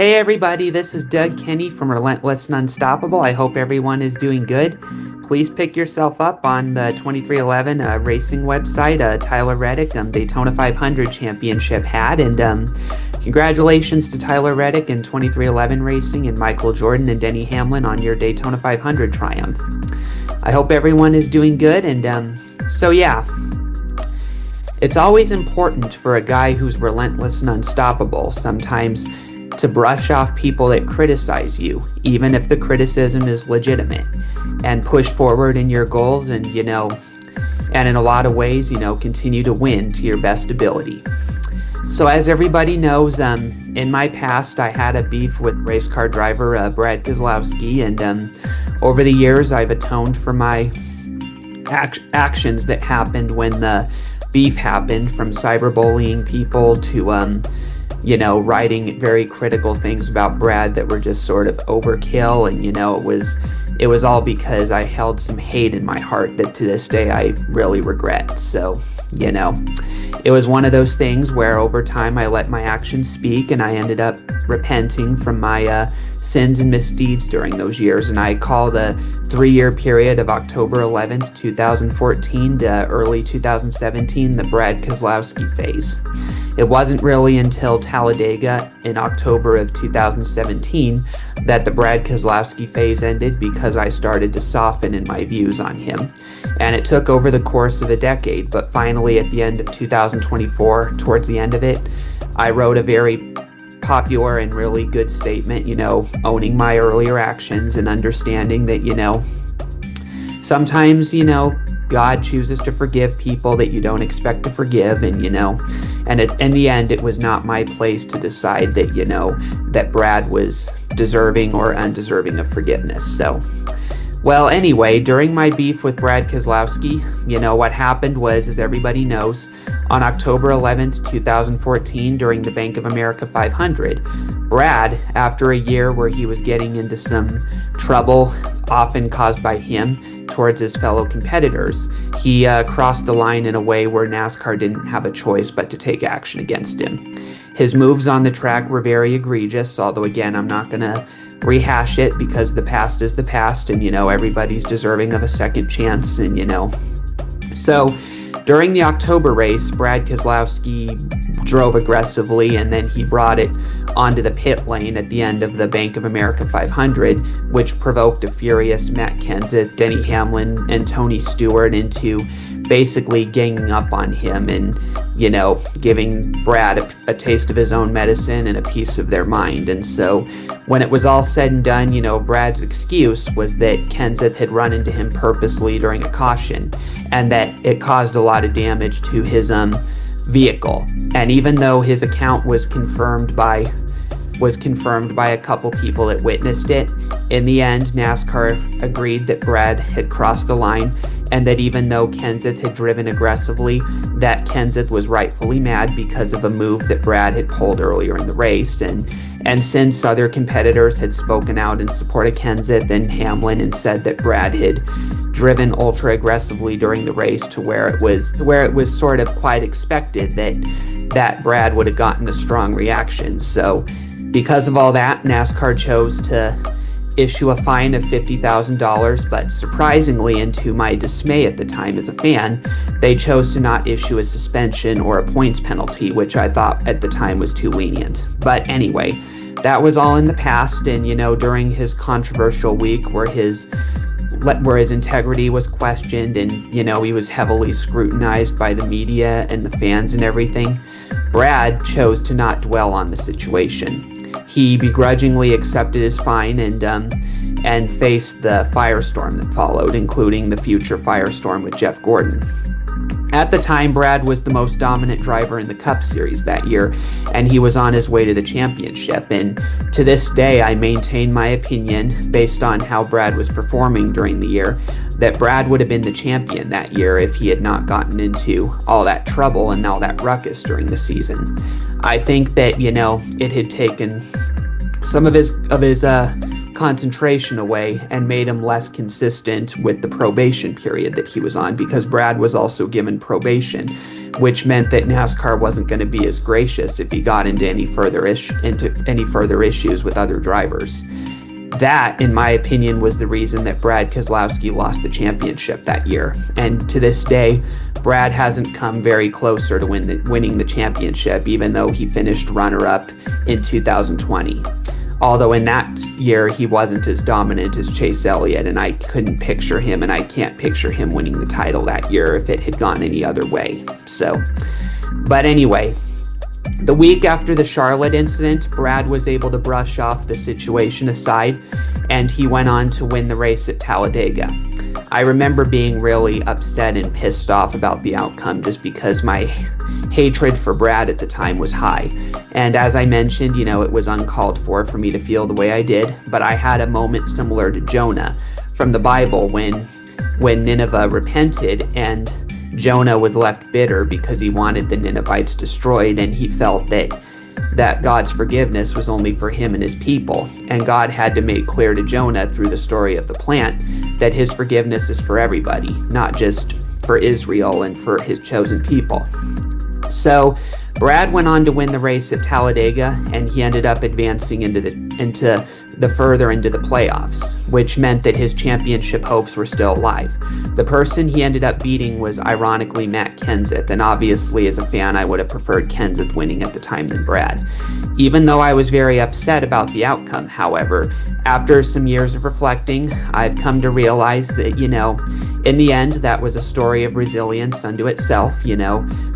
Hey everybody, this is Doug Kenney from Relentless and Unstoppable. I hope everyone is doing good. Please pick yourself up on the 2311 racing website, Tyler Reddick, Daytona 500 championship hat, and congratulations to Tyler Reddick in 2311 racing and Michael Jordan and Denny Hamlin on your Daytona 500 triumph. I hope everyone is doing good, and so yeah. It's always important for a guy who's relentless and unstoppable sometimes to brush off people that criticize you, even if the criticism is legitimate, and push forward in your goals and, and in a lot of ways, continue to win to your best ability. So as everybody knows, in my past, I had a beef with race car driver Brad Keselowski, and over the years, I've atoned for my actions that happened when the beef happened, from cyberbullying people to writing very critical things about Brad that were just sort of overkill. And it was all because I held some hate in my heart that to this day I really regret. So it was one of those things where over time I let my actions speak, and I ended up repenting from my sins and misdeeds during those years. And I call the 3-year period of October 11th, 2014 to early 2017 the Brad Keselowski phase. It wasn't really until Talladega in October of 2017 that the Brad Keselowski phase ended, because I started to soften in my views on him. And it took over the course of a decade, but finally at the end of 2024, towards the end of it, I wrote a very popular and really good statement, owning my earlier actions and understanding that, sometimes, God chooses to forgive people that you don't expect to forgive, and in the end, it was not my place to decide that, that Brad was deserving or undeserving of forgiveness. So, well, anyway, during my beef with Brad Keselowski, what happened was, as everybody knows, on October 11th, 2014, during the Bank of America 500, Brad, after a year where he was getting into some trouble, often caused by him, towards his fellow competitors, he crossed the line in a way where NASCAR didn't have a choice but to take action against him. His moves on the track were very egregious, although again, I'm not going to rehash it because the past is the past, and everybody's deserving of a second chance. And so during the October race, Brad Keselowski drove aggressively, and then he brought it onto the pit lane at the end of the Bank of America 500, which provoked a furious Matt Kenseth, Denny Hamlin, and Tony Stewart into basically ganging up on him and, giving Brad a taste of his own medicine and a piece of their mind. And so when it was all said and done, Brad's excuse was that Kenseth had run into him purposely during a caution, and that it caused a lot of damage to his vehicle. And even though his account was confirmed by a couple people that witnessed it, in the end, NASCAR agreed that Brad had crossed the line, and that even though Kenseth had driven aggressively, that Kenseth was rightfully mad because of a move that Brad had pulled earlier in the race. And since other competitors had spoken out in support of Kenseth and Hamlin and said that Brad had driven ultra aggressively during the race to where it was sort of quite expected that Brad would have gotten a strong reaction. So because of all that, NASCAR chose to issue a fine of $50,000, but surprisingly, and to my dismay at the time as a fan, they chose to not issue a suspension or a points penalty, which I thought at the time was too lenient. But anyway, that was all in the past, and during his controversial week where his integrity was questioned and he was heavily scrutinized by the media and the fans and everything, Brad chose to not dwell on the situation. He begrudgingly accepted his fine and faced the firestorm that followed, including the future firestorm with Jeff Gordon. At the time, Brad was the most dominant driver in the Cup Series that year, and he was on his way to the championship. And to this day, I maintain my opinion, based on how Brad was performing during the year, that Brad would have been the champion that year if he had not gotten into all that trouble and all that ruckus during the season. I think that, it had taken some of his concentration away and made him less consistent with the probation period that he was on, because Brad was also given probation which meant that NASCAR wasn't going to be as gracious if he got into any further issues with other drivers. That, in my opinion, was the reason that Brad Keselowski lost the championship that year. And to this day, Brad hasn't come very closer to winning the championship, even though he finished runner-up in 2020. Although in that year, he wasn't as dominant as Chase Elliott, and I couldn't picture him, and I can't picture him winning the title that year if it had gone any other way. But anyway, the week after the Charlotte incident, Brad was able to brush off the situation aside, and he went on to win the race at Talladega. I remember being really upset and pissed off about the outcome just because my hatred for Brad at the time was high. And as I mentioned, it was uncalled for me to feel the way I did, but I had a moment similar to Jonah from the Bible when Nineveh repented and Jonah was left bitter because he wanted the Ninevites destroyed, and he felt that God's forgiveness was only for him and his people. And God had to make clear to Jonah through the story of the plant that his forgiveness is for everybody, not just for Israel and for his chosen people. So Brad went on to win the race at Talladega, and he ended up advancing into the playoffs, which meant that his championship hopes were still alive. The person he ended up beating was ironically Matt Kenseth, and obviously as a fan I would have preferred Kenseth winning at the time than Brad. Even though I was very upset about the outcome, however, after some years of reflecting, I've come to realize that, in the end, that was a story of resilience unto itself.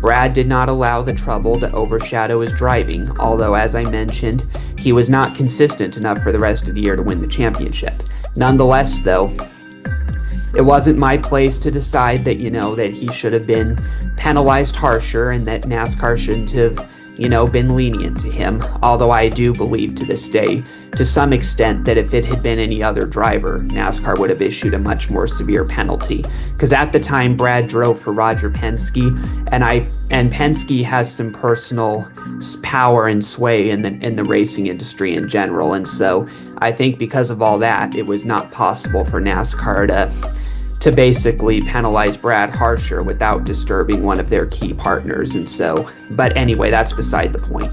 Brad did not allow the trouble to overshadow his driving, although, as I mentioned, he was not consistent enough for the rest of the year to win the championship. Nonetheless, though, it wasn't my place to decide that, that he should have been penalized harsher and that NASCAR shouldn't have, been lenient to him. Although I do believe to this day, to some extent, that if it had been any other driver, NASCAR would have issued a much more severe penalty. Because at the time, Brad drove for Roger Penske, and Penske has some personal power and sway in the racing industry in general. And so I think because of all that, it was not possible for NASCAR to basically penalize Brad harsher without disturbing one of their key partners. But anyway, that's beside the point.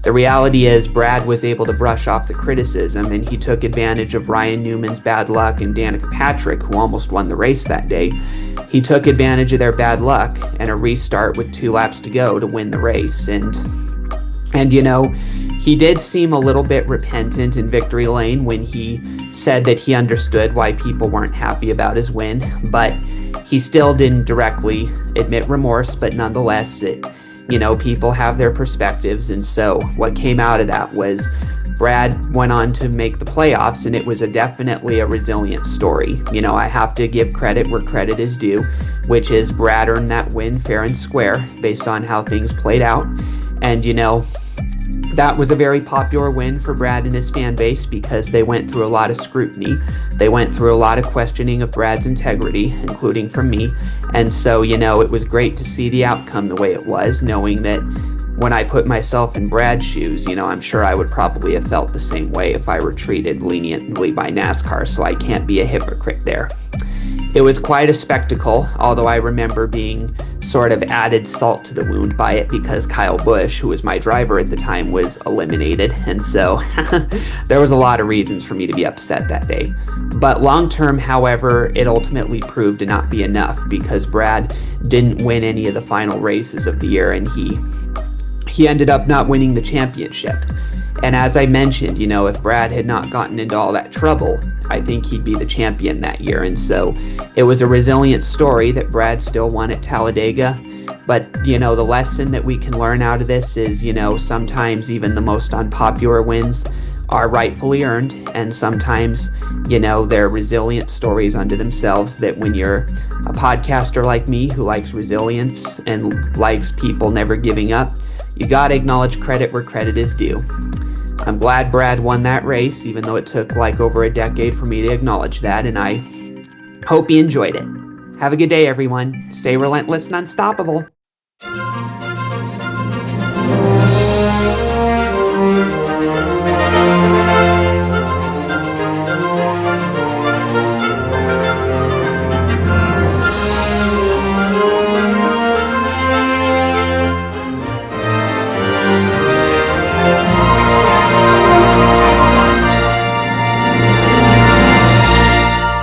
The reality is Brad was able to brush off the criticism, and he took advantage of Ryan Newman's bad luck and Danica Patrick, who almost won the race that day. He took advantage of their bad luck and a restart with 2 laps to go to win the race. And he did seem a little bit repentant in victory lane when he said that he understood why people weren't happy about his win, but he still didn't directly admit remorse. But nonetheless, people have their perspectives, and so what came out of that was Brad went on to make the playoffs, and it was definitely a resilient story. I have to give credit where credit is due, which is Brad earned that win fair and square based on how things played out. And that was a very popular win for Brad and his fan base because they went through a lot of scrutiny. They went through a lot of questioning of Brad's integrity, including from me. And so, it was great to see the outcome the way it was, knowing that when I put myself in Brad's shoes, I'm sure I would probably have felt the same way if I were treated leniently by NASCAR, so I can't be a hypocrite there. It was quite a spectacle, although I remember being sort of added salt to the wound by it because Kyle Busch, who was my driver at the time, was eliminated. And so there was a lot of reasons for me to be upset that day. But long term, however, it ultimately proved to not be enough because Brad didn't win any of the final races of the year, and he ended up not winning the championship. And as I mentioned, if Brad had not gotten into all that trouble, I think he'd be the champion that year. And so it was a resilient story that Brad still won at Talladega. But, the lesson that we can learn out of this is, sometimes even the most unpopular wins are rightfully earned. And sometimes, they're resilient stories unto themselves that when you're a podcaster like me who likes resilience and likes people never giving up, you got to acknowledge credit where credit is due. I'm glad Brad won that race, even though it took over a decade for me to acknowledge that, and I hope you enjoyed it. Have a good day, everyone. Stay relentless and unstoppable.